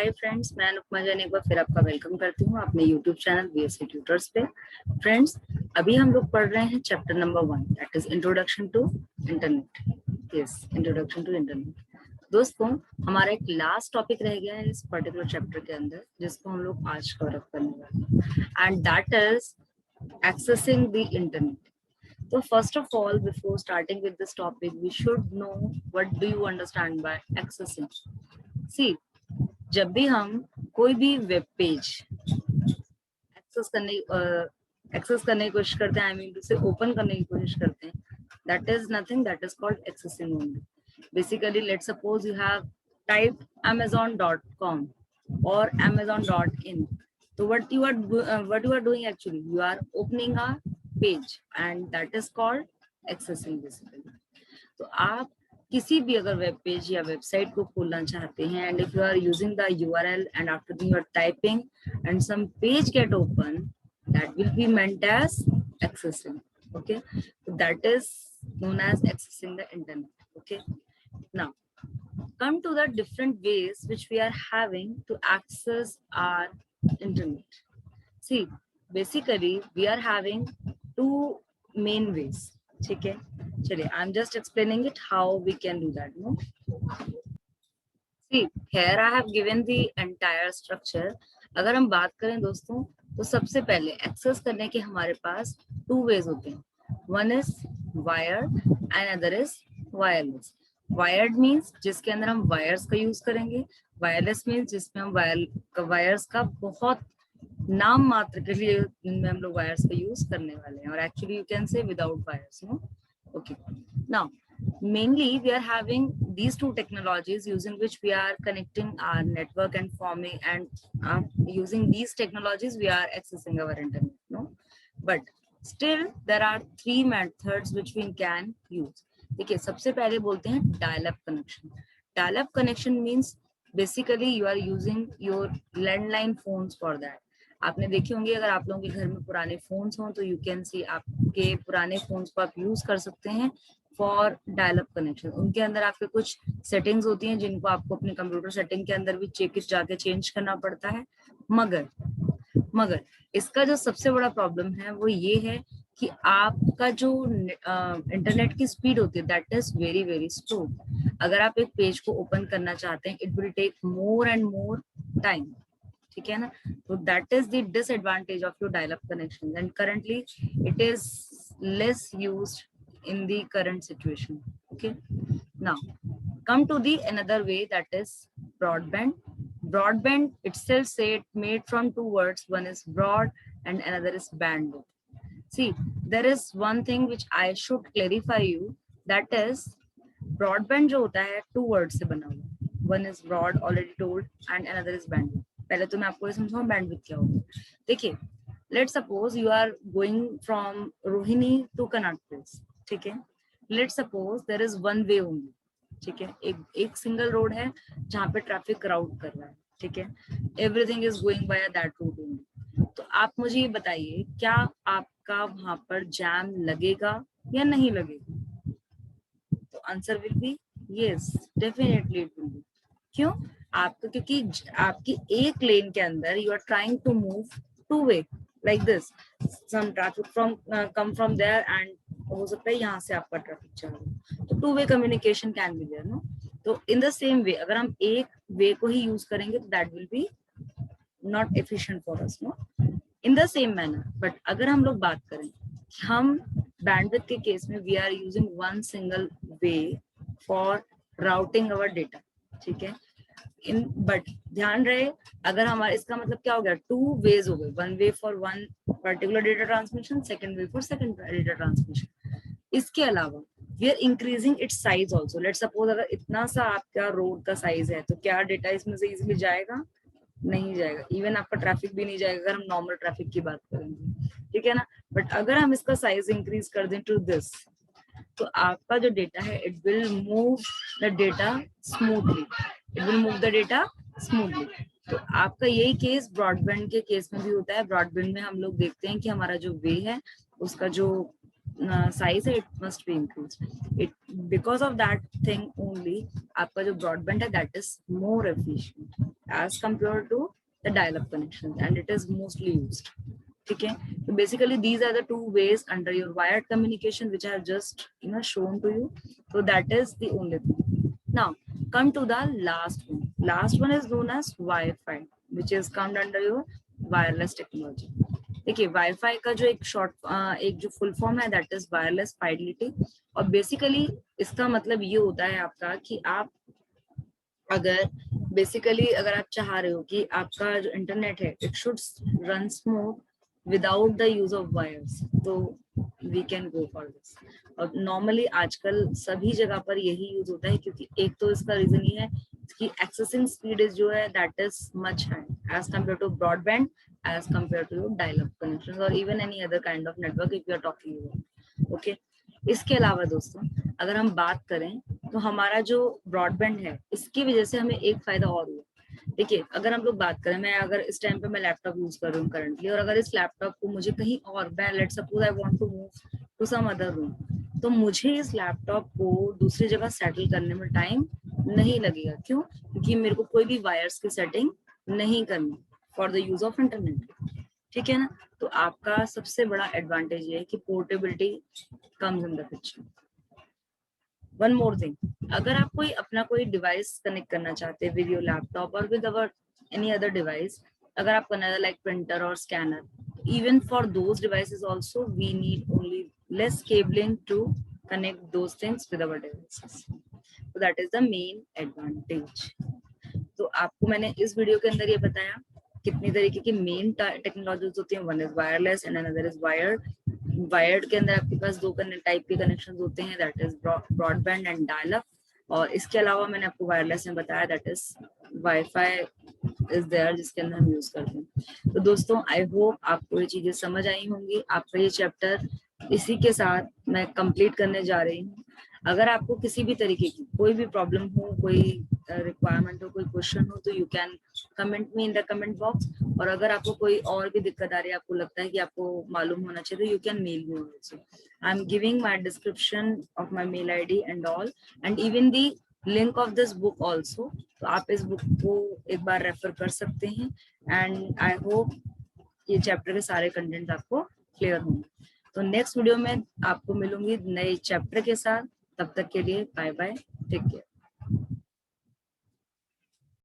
Hi friends, मैं अनुपमा जैन एक बार फिर आपका वेलकम करती हूँ अपने यूट्यूब चैनल बीएससी ट्यूटर्स पे। फ्रेंड्स, अभी हम लोग पढ़ रहे हैं chapter number 1, that is introduction to internet. Yes, introduction to internet. दोस्तों, हमारा एक लास्ट टॉपिक रह गया है इस पर्टिकुलर चैप्टर के अंदर, जिसको हम लोग आज कवर अप करने वाले हैं, and that is accessing the internet. So first of all, before starting with this topic, we should know what do you understand by accessing. See, जब भी हम कोई भी वेब पेज एक्सेस करने की कोशिश करते हैं, आई मीन उसे ओपन करने की कोशिश करते हैं, that is nothing, that is called accessing only. Basically, let's suppose you have typed amazon.com or amazon.in. So what you are doing actually, you are opening a page and that is called accessing basically. तो आप किसी भी अगर web page या website को खोलना चाहते हैं, and if you are using the URL and after you are typing and some page get open, that will be meant as accessing. Okay, so that is known as accessing the internet. Okay, now come to the different ways which we are having to access our internet. See, basically we are having two main ways. ठीक है, चलिए, I am just explaining it how we can do that. No, see here I have given the entire structure. अगर हम बात करें दोस्तों, तो सबसे पहले एक्सेस करने के हमारे पास टू वेज होते हैं. One is wired and other is wireless. Wired means जिसके अंदर हम वायर्स का यूज करेंगे. वायरलेस मीन्स जिसमें हम वायर्स का बहुत नाम मात्र के लिए इनमें हम लोग वायर्स का यूज करने वाले हैं, और actually you can say without wires. No, okay. Now mainly we are having these two technologies using which we are connecting our network and forming, and using these technologies we are accessing our internet. No, but still there are three methods which we can use. देखिए, सबसे पहले बोलते हैं dial up connection. Dial up connection means basically you are using your landline phones for that. आपने देखे होंगे, अगर आप लोगों के घर में पुराने फोन्स हों तो यू कैन सी आपके पुराने फोन्स को आप यूज कर सकते हैं फॉर डायल अप कनेक्शन. उनके अंदर आपके कुछ सेटिंग्स होती हैं जिनको आपको अपने कंप्यूटर सेटिंग के अंदर भी जाके चेंज करना पड़ता है. मगर इसका जो सबसे बड़ा प्रॉब्लम है वो ये है कि आपका जो इंटरनेट की स्पीड होती है, that is very very slow. अगर आप एक पेज को ओपन करना चाहते हैं, it will take more and more time. ठीक है ना, तो that is the disadvantage of your dial up connection, and currently it is less used in the current situation. Okay, now come to the another way, that is broadband. Broadband itself said made from two words, one is broad and another is bandwidth. See, there is one thing which I should clarify you, that is broadband जो होता है two words से बना हुआ. One is broad, already told, and another is bandwidth. पहले तो मैं आपको ये समझाऊं bandwidth क्या होता है. देखिए, let's suppose you are going from Rohini to Connaught Place. ठीक है, let's suppose there is one way only. ठीक है, एक सिंगल रोड है जहाँ पे ट्रैफिक क्राउड कर रहा है. ठीक है, everything is going by that route only. तो आप मुझे ये बताइए, क्या आपका वहां पर जैम लगेगा या नहीं लगेगा? तो answer will be yes, definitely it will be. क्यों? आपको, क्योंकि आपकी एक लेन के अंदर you are trying to move two way like this. Some traffic come from there, and हो सकता है यहाँ से आपका ट्रैफिक चल रहा. तो two way communication can be there. No, तो इन द सेम वे अगर हम एक वे को ही यूज करेंगे तो that will be not efficient for us. No, in the same manner. But अगर हम लोग बात करें, हम बैंडविड्थ के केस में we are using one single way for routing our data. ठीक है, बट ध्यान रहे, अगर हमारे, इसका मतलब क्या हो गया, टू वेज हो गए. One way for one particular data transmission, second way for second data transmission. इसके अलावा we are increasing its size also. Let suppose अगर इतना सा आपका रोड का साइज है, तो क्या डेटा इसमें से इजिली जाएगा? नहीं जाएगा. इवन आपका ट्रैफिक भी नहीं जाएगा अगर हम नॉर्मल ट्रैफिक की बात करेंगे. ठीक है ना, बट अगर हम इसका साइज इंक्रीज कर दें टू दिस, तो आपका जो डेटा है, it will move the data smoothly. It will move the data smoothly. तो आपका यही केस ब्रॉडबैंड के केस में भी होता है. ब्रॉडबैंड में हम लोग देखते हैं कि हमारा जो वे है, उसका जो साइज है, it must be increase. It because of that thing only आपका जो ब्रॉडबैंड है that is more efficient as compare to the dial up connection and it is mostly used. ठीक है, तो basically these are the two ways under your wired communication which I have just shown to you. So that is the only thing. Now come to the last one. Last one is known as Wi-Fi, which is come under your wireless technology. देखिए wifi का जो एक जो full form है that is wireless fidelity. और basically इसका मतलब ये होता है आपका कि आप अगर आप चाह रहे हो कि आपका जो इंटरनेट है it should run smooth without the use of wires, तो we can go for this. और नॉर्मली आजकल सभी जगह पर यही यूज होता है क्योंकि एक तो इसका रीजन ये है कि एक्सेसिंग स्पीड इज जो है that is much high as compare to broadband, as compare to your dial up connection और even any other kind of network if you are talking about. Okay, इसके अलावा दोस्तों अगर हम बात करें तो हमारा जो ब्रॉडबैंड है इसकी वजह से हमें एक फायदा और हुआ. देखिए अगर हम लोग बात करें, मैं अगर इस टाइम पे मैं लैपटॉप यूज कर रही हूँ करंटली, और अगर इस लैपटॉप को मुझे कहीं और, मैं let's suppose I want to move to some other room, तो मुझे इस लैपटॉप को दूसरी जगह सेटल करने में टाइम नहीं लगेगा. क्यों? क्योंकि मेरे को कोई भी वायर्स की सेटिंग नहीं करनी for the use of internet. ठीक है ना, तो आपका सबसे बड़ा एडवांटेज ये है कि portability comes in the picture. One more thing, अगर आप कोई डिवाइस कनेक्ट करना चाहते हैं विद योर लैपटॉप और with our any other device, अगर आप करना लाइक प्रिंटर और scanner, even for those devices also we need only less cabling to connect those things with our devices. So that is the main advantage. तो आपको मैंने इस video के अंदर ये बताया कितनी तरीके की मेन टेक्नोलॉजीज होती हैं. One is wireless and another is wired. Wired के अंदर आपके पास दो टाइप के कनेक्शन होते हैं, that is broadband and dial up. और इसके अलावा मैंने आपको वायरलेस में बताया that is wifi is there जिसके अंदर हम यूज करते हैं. तो दोस्तों आई होप आपको ये चीजें समझ आई होंगी. आपका ये चैप्टर इसी के साथ मैं कंप्लीट करने जा रही हूँ. अगर आपको किसी भी तरीके की कोई भी प्रॉब्लम हो, कोई रिक्वायरमेंट हो, कोई क्वेश्चन हो, तो you can comment me in the comment box. और अगर आपको कोई और भी दिक्कत आ रही है, आपको लगता है कि आपको मालूम होना चाहिए, तो you can mail me also. I am giving my description of my mail ID and all, and even the link of this book also. तो आप इस बुक को एक बार रेफर कर सकते हैं. एंड आई होप ये चैप्टर के सारे कंटेंट आपको क्लियर होंगे. तो नेक्स्ट वीडियो में आपको मिलूंगी नए चैप्टर के साथ. तब तक के लिए बाय बाय, टेक केयर.